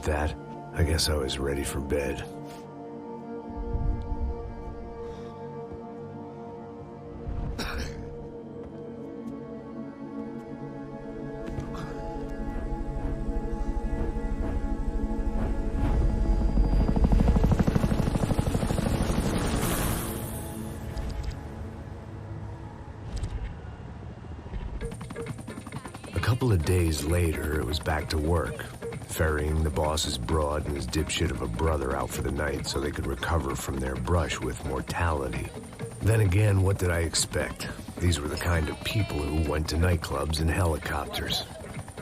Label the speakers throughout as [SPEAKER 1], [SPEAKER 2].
[SPEAKER 1] that, I guess I was ready for bed. A couple of days later, it was back to work, ferrying the boss's broad and his dipshit of a brother out for the night so they could recover from their brush with mortality. Then again, what did I expect? These were the kind of people who went to nightclubs in helicopters.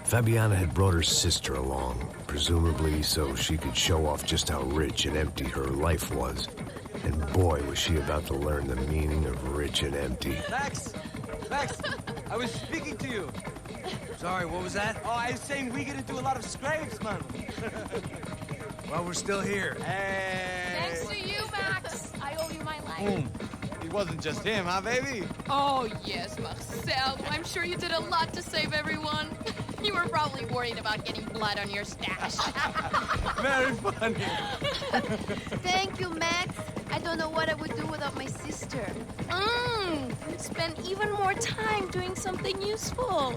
[SPEAKER 1] Fabiana had brought her sister along, presumably so she could show off just how rich and empty her life was. And boy, was she about to learn the meaning of rich and empty.
[SPEAKER 2] Max! Max! I was speaking to you.
[SPEAKER 3] Sorry, what was that?
[SPEAKER 2] Oh, I was saying we get into a lot of scrapes, man.
[SPEAKER 3] Well, we're still here.
[SPEAKER 2] Hey!
[SPEAKER 4] Thanks to you, Max. I owe you my life.
[SPEAKER 2] It wasn't just him, huh, baby?
[SPEAKER 4] Oh, yes, Marcel. I'm sure you did a lot to save everyone. You were probably worried about getting blood on your stash.
[SPEAKER 2] Very funny.
[SPEAKER 5] Thank you, Max. I don't know what I would do without my sister.
[SPEAKER 4] You'd spend even more time doing something useful.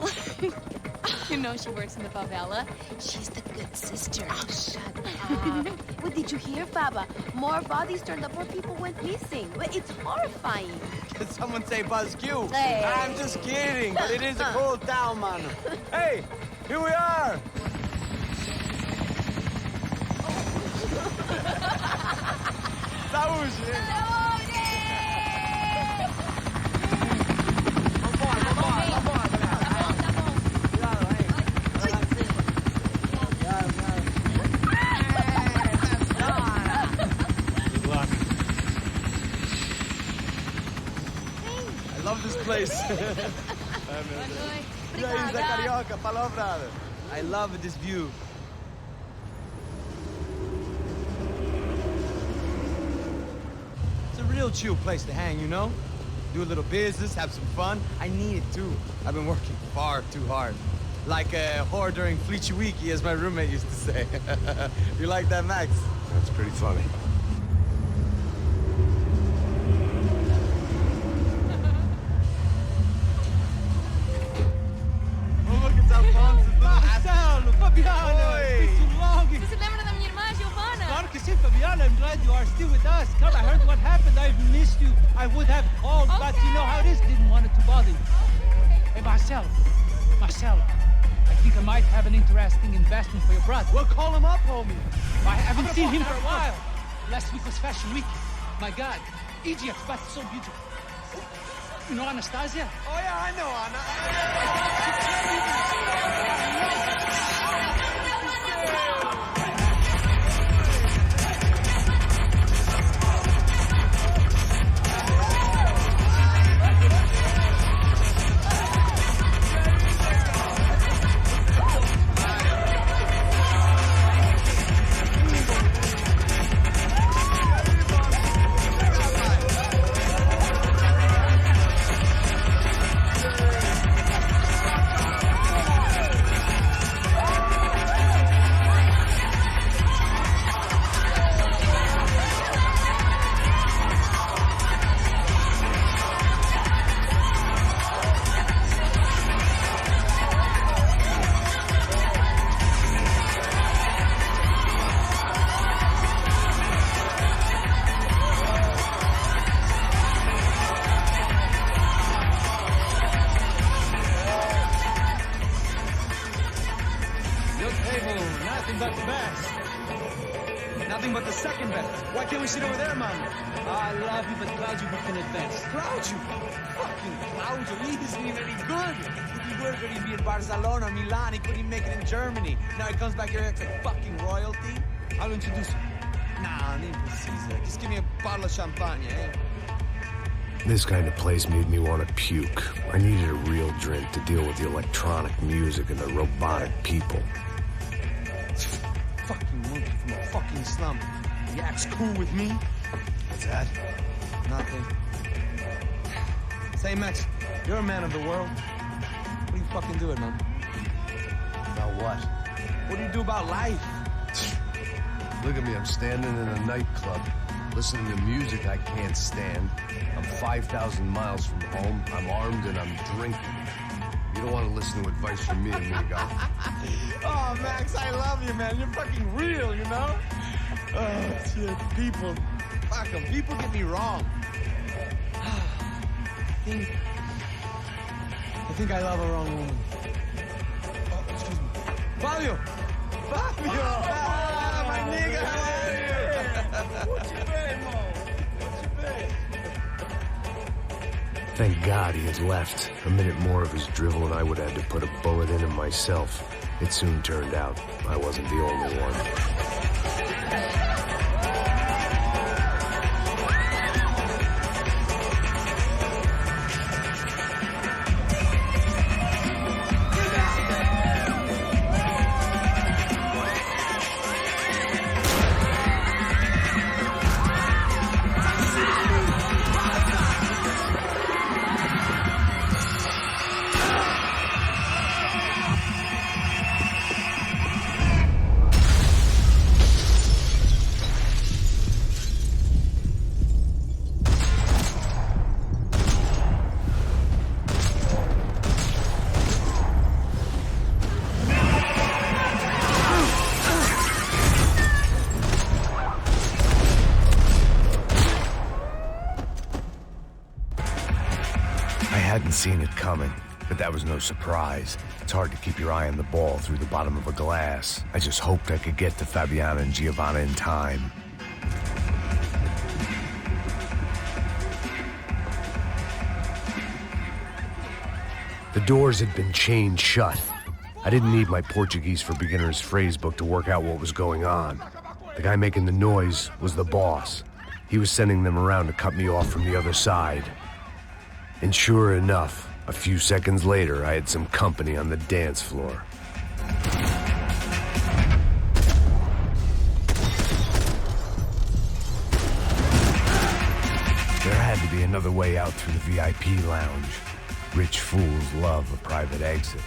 [SPEAKER 4] You know she works in the favela. She's the good sister.
[SPEAKER 5] Oh, shut up. What did you hear, Baba? More bodies turned up, more people went missing. It's horrifying.
[SPEAKER 2] Did someone say Buzz Q?
[SPEAKER 5] Hey.
[SPEAKER 2] I'm just kidding, but it is a cool town, man. Hey, here we are. Saúde! I love this place. Isla Carioca, palavra. I love this view. It's a real chill place to hang, you know? Do a little business, have some fun. I need it too. I've been working far too hard. Like a whore during Fleechy Weeky, as my roommate used to say. You like that, Max?
[SPEAKER 1] That's pretty funny.
[SPEAKER 6] Marcelo, Fabiana, it's been too long.
[SPEAKER 4] Você se lembra da minha irmã, Giovanna?
[SPEAKER 6] Claro que sim, Fabiana. I'm glad you are still with us. Come, I heard what happened. I've missed you. I would have called, but you know how it is. Didn't want it to bother you. Hey, Marcelo, I think I might have an interesting investment for your brother.
[SPEAKER 2] Well, call him up, homie.
[SPEAKER 6] I haven't seen him for a while. Last week was Fashion Week. My God, Egypt, but so beautiful. You know Anastasia?
[SPEAKER 2] Oh, yeah, I know Anna. Nothing but the best. Nothing but the second best. Why can't we sit over there, man?
[SPEAKER 6] I love you, but Claudio, we can advance.
[SPEAKER 2] Claudio? Fucking Claudio, he isn't even any good. If he were going to be in Barcelona, Milan, he couldn't make it in Germany. Now he comes back here acting like fucking royalty.
[SPEAKER 6] I'll introduce you.
[SPEAKER 2] Nah, nem precisa. Just give me a bottle of champagne, eh?
[SPEAKER 1] This kind of place made me want to puke. I needed a real drink to deal with the electronic music and the robotic people.
[SPEAKER 2] Fucking monkey from a fucking slum. He acts cool with me. What's that? Nothing. Say, Max, you're a man of the world. What do you fucking do it, man?
[SPEAKER 3] About what?
[SPEAKER 2] What do you do about life?
[SPEAKER 1] Look at me, I'm standing in a nightclub, listening to music I can't stand. I'm 5,000 miles from home, I'm armed, and I'm drinking. You don't want to listen to advice from me, amigo.
[SPEAKER 2] Oh, Max, I love you, man. You're fucking real, you know? Oh, shit. People, fuck them. People get me wrong. I think I love a wrong woman. Oh, excuse me. Fabio! Fabio! Ah, my nigga, how are you? What you been, Mo? What you been?
[SPEAKER 1] Thank God he had left. A minute more of his drivel and I would have had to put a bullet in him myself. It soon turned out I wasn't the only one. I hadn't seen it coming, but that was no surprise. It's hard to keep your eye on the ball through the bottom of a glass. I just hoped I could get to Fabiana and Giovanna in time. The doors had been chained shut. I didn't need my Portuguese for Beginners phrase book to work out what was going on. The guy making the noise was the boss. He was sending them around to cut me off from the other side. And sure enough, a few seconds later, I had some company on the dance floor. There had to be another way out through the VIP lounge. Rich fools love a private exit.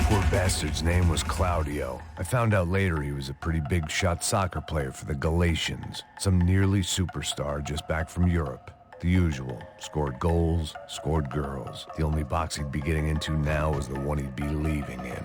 [SPEAKER 1] Poor bastard's name was Claudio. I found out later he was a pretty big shot soccer player for the Galatians. Some nearly superstar just back from Europe. The usual. Scored goals, scored girls. The only box he'd be getting into now was the one he'd be leaving in.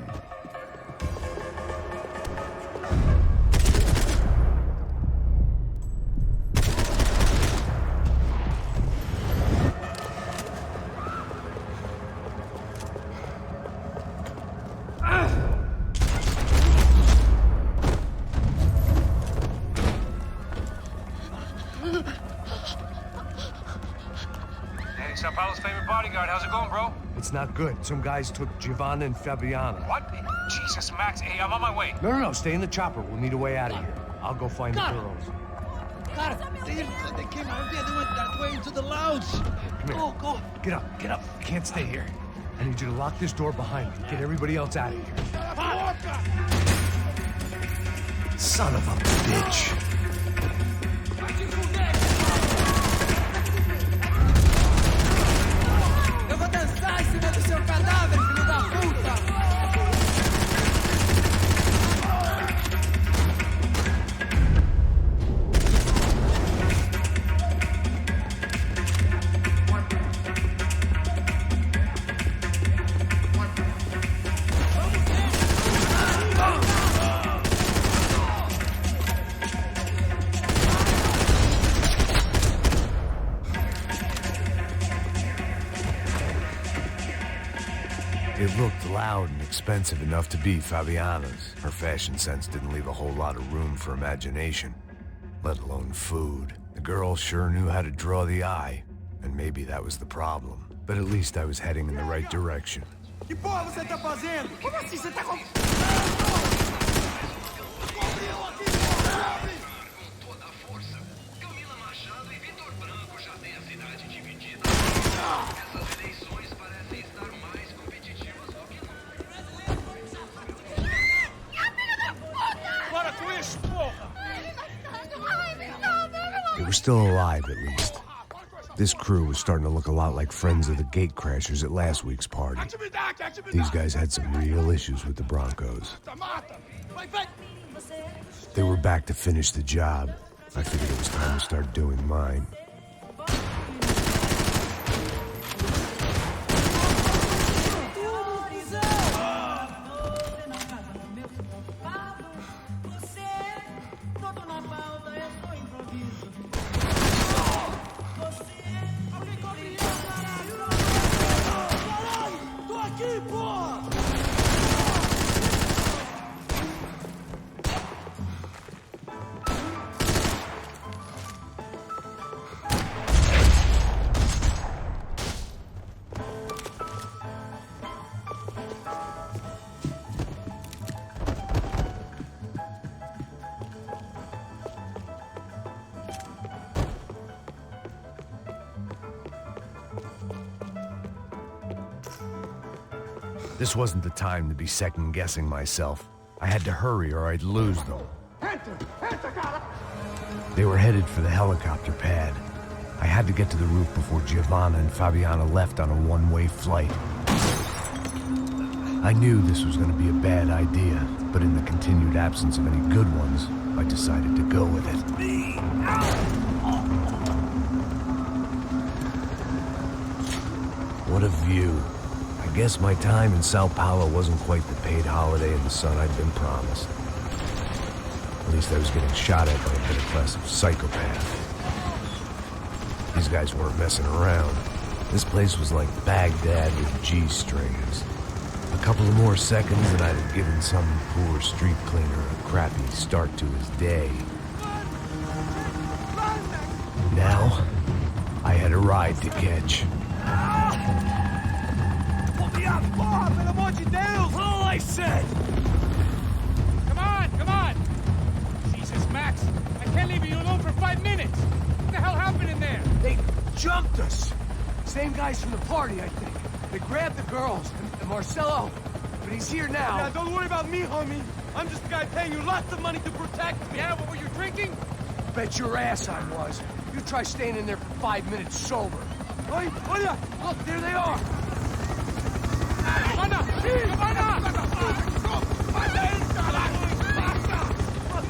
[SPEAKER 7] Sao Paulo's favorite bodyguard. How's it going, bro?
[SPEAKER 1] It's not good. Some guys took Giovanna and Fabiana.
[SPEAKER 7] What? Jesus, Max. Hey, I'm on my way.
[SPEAKER 1] No. Stay in the chopper. We'll need a way out of here. I'll go find the girls.
[SPEAKER 6] God, they came out here. They went that way into the lounge.
[SPEAKER 1] Come here.
[SPEAKER 6] Go.
[SPEAKER 1] Get up. You can't stay here. I need you to lock this door behind me. Get everybody else out of here. Son of a bitch.
[SPEAKER 2] Eu vou dançar em cima do seu cadáver, filho da puta!
[SPEAKER 1] It looked loud and expensive enough to be Fabiana's. Her fashion sense didn't leave a whole lot of room for imagination, let alone food. The girl sure knew how to draw the eye, and maybe that was the problem. But at least I was heading in the right direction.
[SPEAKER 2] Que porra você tá fazendo? Como assim você tá com...
[SPEAKER 1] They were still alive, at least. This crew was starting to look a lot like friends of the gate crashers at last week's party. These guys had some real issues with the Broncos. They were back to finish the job. I figured it was time to start doing mine. This wasn't the time to be second-guessing myself. I had to hurry or I'd lose them. They were headed for the helicopter pad. I had to get to the roof before Giovanna and Fabiana left on a one-way flight. I knew this was going to be a bad idea, but in the continued absence of any good ones, I decided to go with it. What a view. I guess my time in Sao Paulo wasn't quite the paid holiday in the sun I'd been promised. At least I was getting shot at by a middle-class psychopath. These guys weren't messing around. This place was like Baghdad with G-strings. A couple of more seconds and I'd have given some poor street cleaner a crappy start to his day. Now, I had a ride to catch.
[SPEAKER 6] All I said! Come on! Jesus, Max, I can't leave you alone for 5 minutes! What the hell happened in there?
[SPEAKER 3] They jumped us. Same guys from the party, I think. They grabbed the girls, and Marcelo, but he's here now.
[SPEAKER 2] Yeah, don't worry about me, homie. I'm just the guy paying you lots of money to protect me.
[SPEAKER 6] Yeah, what were you drinking?
[SPEAKER 3] Bet your ass I was. You try staying in there for 5 minutes sober.
[SPEAKER 2] Oi, Olia!
[SPEAKER 3] Look, there they are.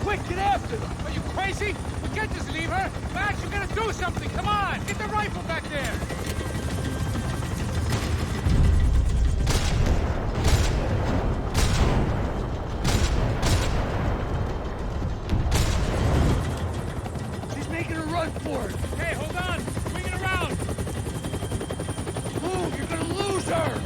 [SPEAKER 3] Quick, get after them!
[SPEAKER 6] Are you crazy? We can't just leave her! Max, you gotta do something! Come on! Get the rifle back there!
[SPEAKER 3] She's making a run for it!
[SPEAKER 6] Hey, hold on! Swing it around!
[SPEAKER 3] Move! You're gonna lose her!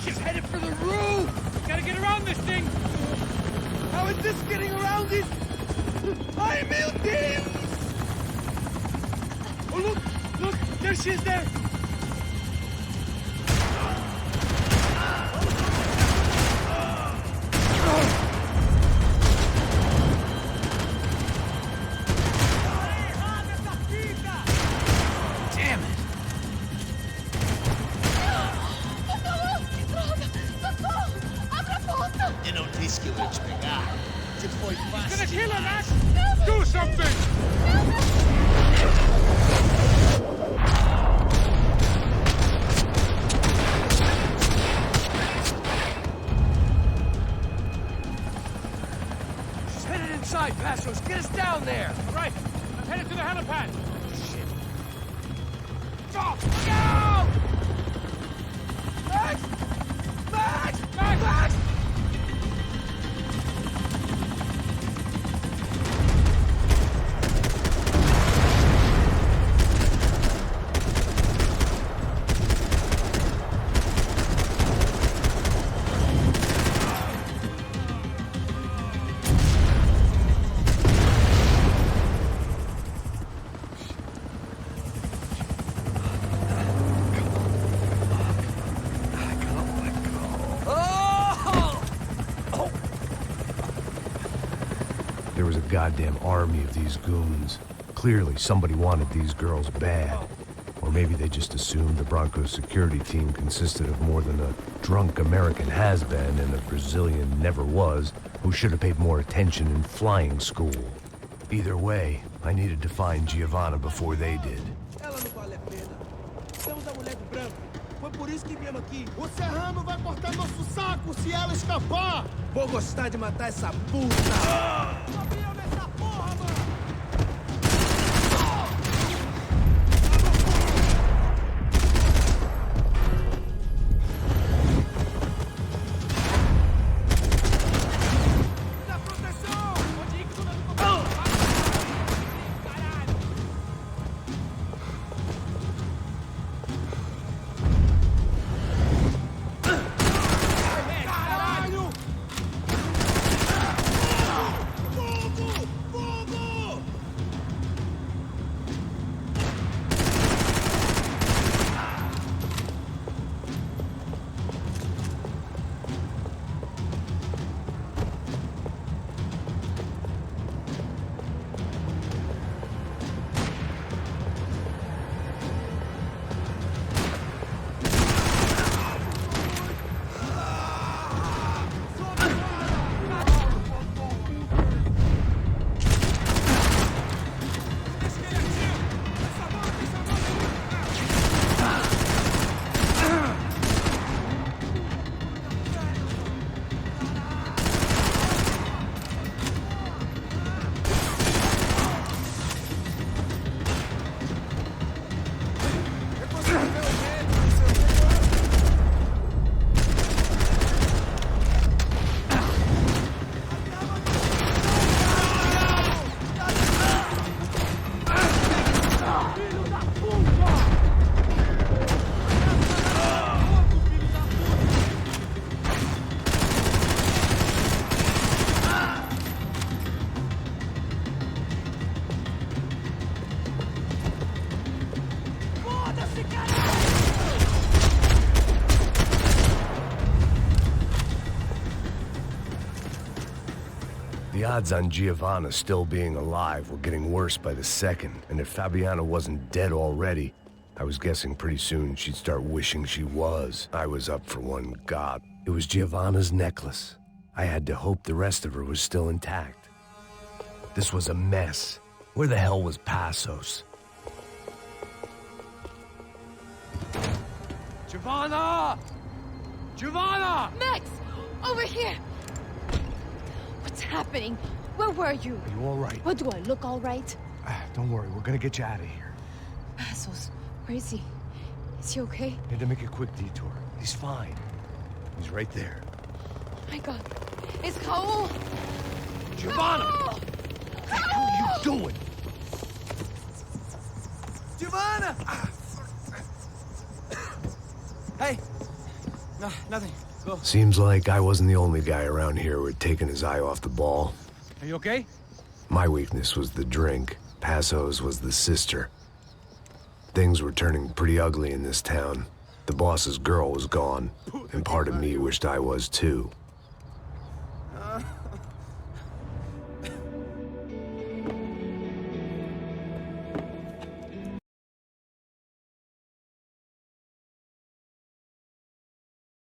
[SPEAKER 6] She's headed for the roof! Gotta get around this thing!
[SPEAKER 2] How is this getting around it? ¡Ay, meu Deus! Oh, look! There she is there!
[SPEAKER 6] Gonna kill her, Max! Do something!
[SPEAKER 3] She's headed inside, Passos. Get us down there!
[SPEAKER 6] Right. I'm headed to the helipad.
[SPEAKER 3] Shit. Stop! No! Max! Max! Max! Max!
[SPEAKER 1] There was a goddamn army of these goons. Clearly, somebody wanted these girls bad. Or maybe they just assumed the Broncos security team consisted of more than a drunk American has-been and a Brazilian never-was who should have paid more attention in flying school. Either way, I needed to find Giovanna before they did.
[SPEAKER 8] Ela não vale a pena. Temos a mulher de branco. Foi por isso que viemos aqui. O Serrano vai cortar nosso saco se ela escapar. Vou gostar de matar essa puta. Sobrou nessa porra, mano.
[SPEAKER 1] The odds on Giovanna still being alive were getting worse by the second, and if Fabiana wasn't dead already, I was guessing pretty soon she'd start wishing she was. I was up for one god. It was Giovanna's necklace. I had to hope the rest of her was still intact. This was a mess. Where the hell was Passos?
[SPEAKER 3] Giovanna! Giovanna!
[SPEAKER 4] Max! Over here! What's happening? Where were you?
[SPEAKER 3] Are you all right?
[SPEAKER 4] What, do I look all right?
[SPEAKER 3] Don't worry, we're gonna get you out of here.
[SPEAKER 4] Passos, where is he? Is he okay?
[SPEAKER 3] Had to make a quick detour. He's fine. He's right there.
[SPEAKER 4] Oh my God. It's Raul!
[SPEAKER 3] Giovanna!
[SPEAKER 4] Raul!
[SPEAKER 3] What the hell are you doing?
[SPEAKER 2] Giovanna! Hey! No, nothing. Go.
[SPEAKER 1] Seems like I wasn't the only guy around here who had taken his eye off the ball.
[SPEAKER 6] Are you okay?
[SPEAKER 1] My weakness was the drink. Passos was the sister. Things were turning pretty ugly in this town. The boss's girl was gone, and part of me wished I was too.